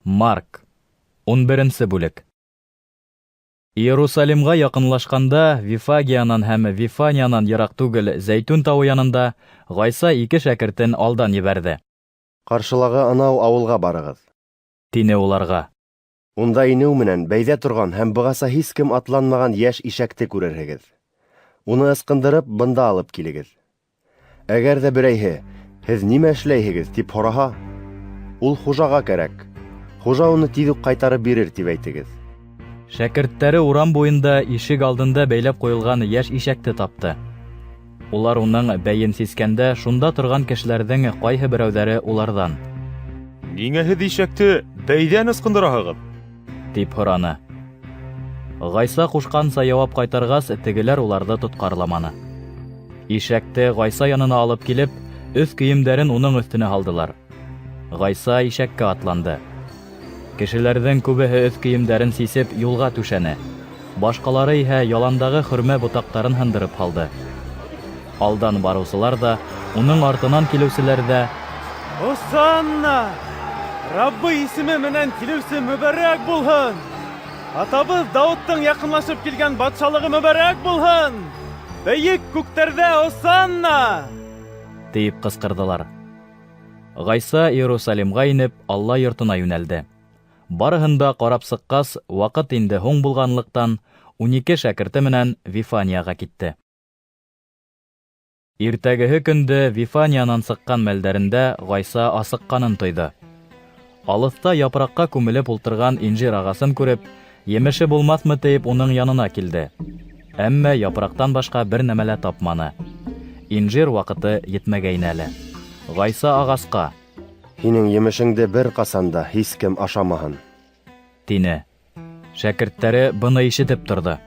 Марк. 11 бүлек. Иерусалимға яҡынлашҡанда Вифагиянан һәм Вифаниянан йыраҡ түгел Зәйтүн тауы янында Ғайса 2 шәкертен алдан ебәрҙе. Ҡаршылағы анау ауылға барығыҙ. Тине уларға. Унда инеү менән бәйҙә торған һәм бығаса һис кем атланмаған йәш ишәкте күрерһегеҙ. Уны ысҡындырып, бында алып килегеҙ. Әгәр ҙә берәйһе, һеҙ нимә эшләйһегеҙ, тип һораһа, ул хужаға кәрәк. Хужа уны тиҙ үк ҡайтарып бирер, тип әйтегеҙ. Шәкерттәре урам буйында ишек алдында бәйләп ҡуйылған йәш ишәкте тапты. Улар уның бәйен сискәндә шунда торған кешеләрҙең ҡайһы берәүҙәре уларҙан. «Ниңә һеҙ ишәкте бәйҙән ысҡындыраһығыҙ?» Тип һораны. Ғайса ҡушҡанса яуап ҡайтарғас, тегеләр уларҙы тотҡарламаны. Ишәкте Ғайса янына алып килеп, өҫ кейемдәрен уның өҫтөнә һалдылар. Ғайса ишәккә атланды. Кешеләрҙең күбеһе өҫ кейемдәрен сисеп юлға түшәне. Башҡалары иһә яландағы хөрмә ботаҡтарын һындырып һалды. Алдан барыусылар да, уның артынан килеүселәр ҙә: «Осанна! Раббы исеме менән килеүсе мөбәрәк булһын! Атабыҙ Дауыттың яҡынлашып килгән батшалығы мөбәрәк булһын! Бейек күктәрҙә Осанна!» тип ҡысҡырҙылар. Ғайса Иерусалимға инеп, Алла йортона йүнәлде. Барыһын да ҡарап сыҡҡас, ваҡыт инде һуң булғанлыҡтан, 12 шәкерте менән Вифанияға китте. Иртәгеһе көндө Вифаниянан сыҡҡан мәлдәрендә Ғайса асыҡҡанын тойҙо. Алыҫта япраҡҡа күмелеп ултырған инжир ағасын күреп, емеше булмаҫмы тиеп уның янына килде. Әммә япраҡтан башҡа бер нәмә лә тапманы. Инжир ваҡыты етмәгәйне әле. Ғайса ағасҡа: «Һинең емешеңде бер ҡасанда һис кем ашамаһын», тине. Шәкерттәре быны ишетеп торҙо.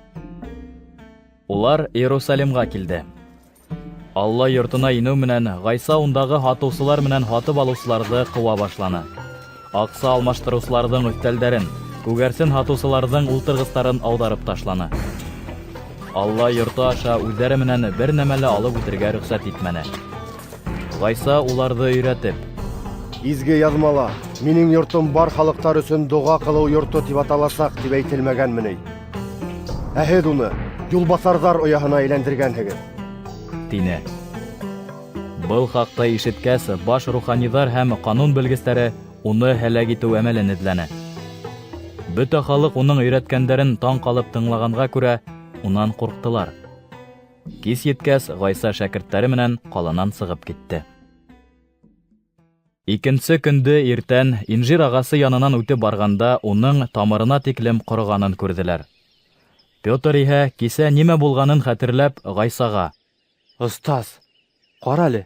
Улар Иерусалимға килде. Алла йортона инеү менән Ғайса ундағы һатыусылар менән һатып алыусыларҙы ҡыуа башланы. Аҡса алмаштырыусыларҙың өҫтәлдәрен, күгәрсен һатыусыларҙың ултырғыстарын ауҙарып ташланы. Алла йорто аша үҙҙәре менән бер нәмә лә алып үтергә рөхсәт итмәне. Ғайса уларҙы өйрәтеп: «Изге яҙмала, минең йортом бар халыҡтар өсөн доға ҡылыу йорто тип аталасаҡ, тип әйтелмәгәнме ни? Ә һеҙ уны юлбаҫарҙар ояһына әйләндергәнһегеҙ», тине. Был хаҡта ишеткәс, баш руханиҙар һәм ҡанун белгестәре уны һәләк итеү әмәлен эҙләне. Бөтә халыҡ уның өйрәткәндәрен таң ҡалып тыңлағанға күрә, унан ҡурҡтылар. Кис еткәс, Ғайса шәкерттәре менән ҡаланан сығып китте. Икенсе көндө иртән инжир ағасы янынан үтеп барғанда уның тамырына тиклем ҡороғанын күрҙеләр. Петр иһә кисә нимә булғанын хәтерләп Ғайсаға: «Остаз, ҡара әле,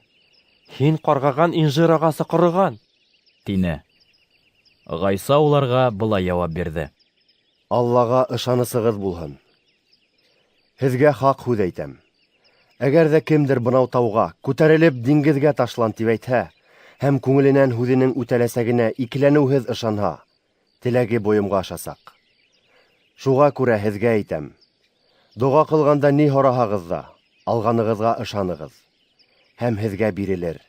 һин ҡарғаған инжир ағасы ҡороған», тине. Ғайса уларға былай яуап бирҙе: «Аллаға ышанысығыҙ булһын. Һеҙгә хаҡ һүҙ әйтәм. Әгәр ҙә кемдер бынау тауға күтәрелеп диңгеҙгә ташлан тип әйтһә, һәм күңеленән һүҙенең үтәләсәгенә икеләнеүһеҙ ышанһа, теләге бойомға ашасаҡ. Шуға күрә һеҙгә әйтәм. Доға ҡылғанда ни һораһағыҙ ҙа, алғанығыҙға ышанығыҙ, һәм һеҙгә бирелер.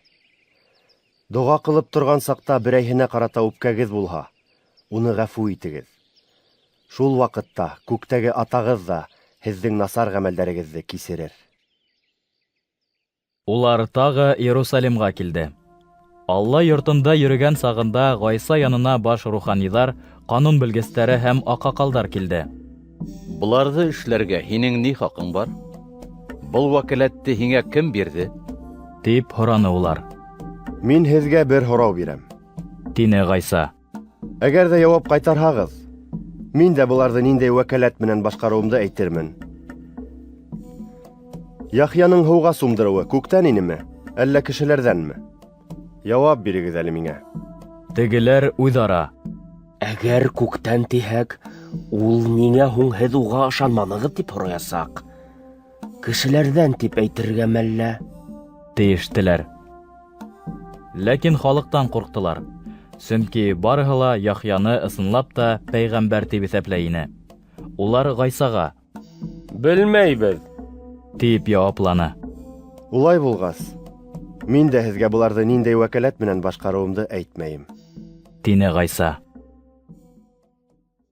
Доға ҡылып торған саҡта берәйһенә ҡарата үпкәгеҙ булһа, уны ғәфү итегеҙ. Шул ваҡытта күктәге атағыҙ ҙа һеҙҙең насар ғәмәлдәрегеҙҙе кисерер». Улар тағы Иерусалимға килде. Алла йортонда йөрөгән сағында Ғайса янына баш руханиҙар, ҡанун белгестәре һәм аҡаҡалдар килде. Бұларҙы эшләргә һинең ни хаҡың бар? Был вәкәләтте һиңә кем бирҙе? Тип һораны улар. «Мин һеҙгә бер һорау бирәм», тине Ғайса. «Әгәр ҙә яуап ҡайтарһағыҙ, мин дә быларҙы ниндәй вәкәләт менән башҡарыуымды әйтермен. Яхьяның һыуға сумдырыуы күктән инеме, әллә кешеләрҙәнме? Яуап бирегеҙ әле миңә». Тегеләр үҙ-ара: «Әгәр күктән тиһәк, ул ниңә һуң һеҙ уға ышанманығыҙ тип һораясаҡ? Кешеләрҙән тип әйтергә мәллә?» тиештеләр. Ләкин халыҡтан ҡурҡтылар, сөнки барыһы ла Яхьяны ысынлап та пәйғәмбәр тип иҫәпләй ине. Улар Ғайсаға: «Белмәйбеҙ», тип яуапланы. «Улай булғас, мин дә һеҙгә быларҙы ниндәй вәкәләт менән башҡарыуымды әйтмәйем», тине Ғайса.